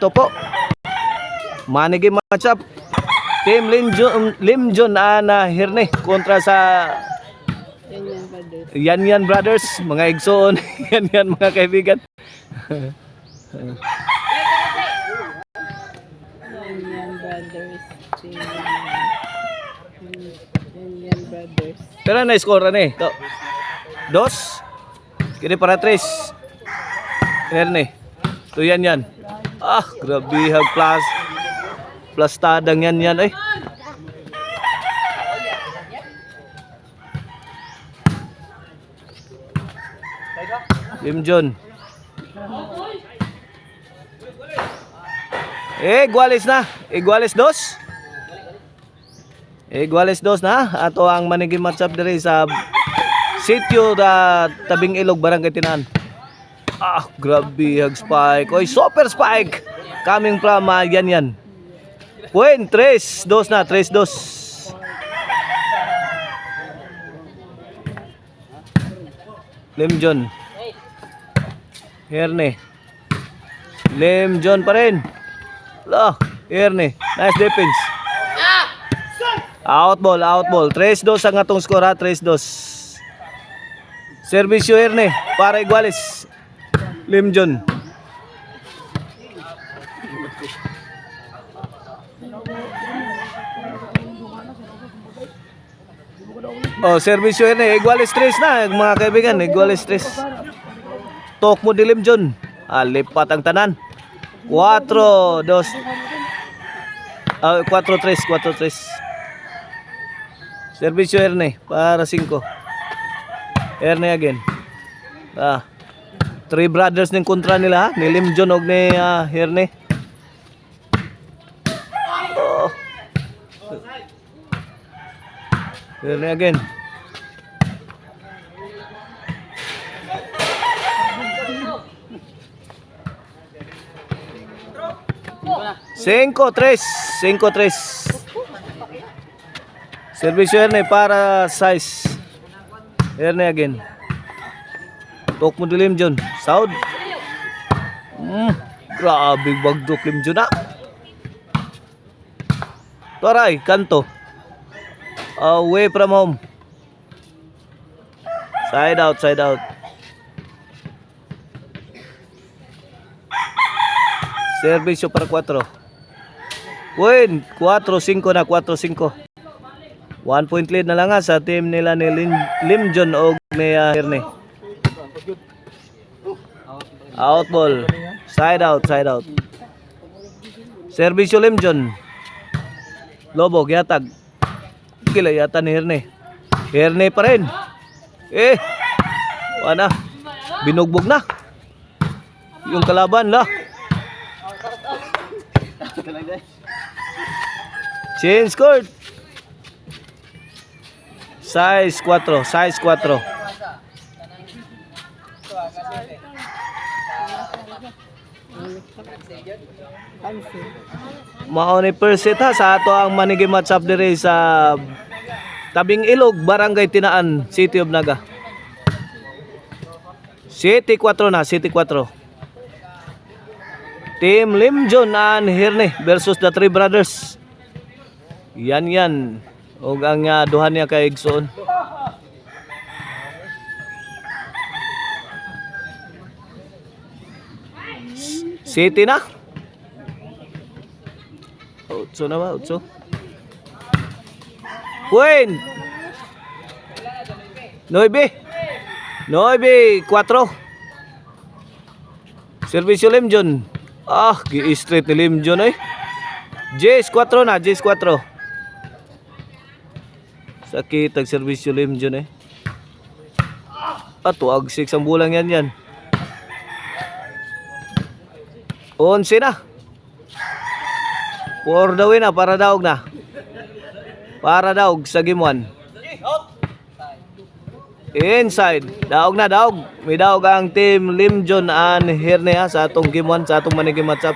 ito po. Maniging matchup. Team Limjon na Hirne kontra sa Yan Brothers, mga igsoon. Yan mga kaibigan. Pero na score na dos. Kini para tres. Hirne. To yan. Ah, grabe hag plus tadang yan ay. Limjon. Iguales na. Iguales dos. Iguales dos na. Ato ang maniging matchup diri sa sitio da Tabing Ilog, Barangay Tinaan. Ah, grabe hag spike. Oy, super spike. Coming from yan. Point 3-2 na, 3-2. Limjon. Hirne. Limjon pa rin. Hirne. Nice defense. Out ball. 3-2 ang atong score ha, 3-2. Servisyo Hirne para Iguales. Limjon. Servisyo Hirne. Iguales 3 na mga kaibigan. Iguales 3. Tok mo di Limjon. Lipat ang tanan. 4-3. 4-3. Servisyo Hirne para 5. Hirne again. 3 brothers ning kontra nila ha? Ni Limjon og ni Hirne. Hirne again. Cinco tres. Servisyo Hirne para 6. Hirne again. Tok mo di Limjon. Sound. Grabe bagdok Limjon na. Toray, kanto. Away from home. Side out. Servisyo para 4. Win, 4-5 na, 4-5. 1 point lead na lang sa team nila ni Limjon o ni Hirne. Out ball. Side out. Servisyo Limjon. Lobo, gihatag. Kila yata ni Hirne. Hirne pa rin. Wala. Binugbog na. Yung kalaban la. Change court. Size 4. Mao ni first set ha sa ato ang maniging matchup dire sa Tabing Ilog, Barangay Tinaan, City of Naga. City 4 na, City 4. Team Limjon and Hirne versus the 3 brothers. Yan. Og ang duha niya kay Igsoon. City na. Utso na ba? Utso. Win. 9-4. Servisyo Limjon. Gi-straight ni Limjon eh. Jace 4 na, Jace 4. Sakit ang servisyo Limjon eh. Tuag 6 ang bulang yan. 11 na. For the win na, para daog na. Para daog sa game 1. Inside. Daog na, daog. May daog ang team Limjon and Hirne sa atong game 1, sa atong maniging matchup.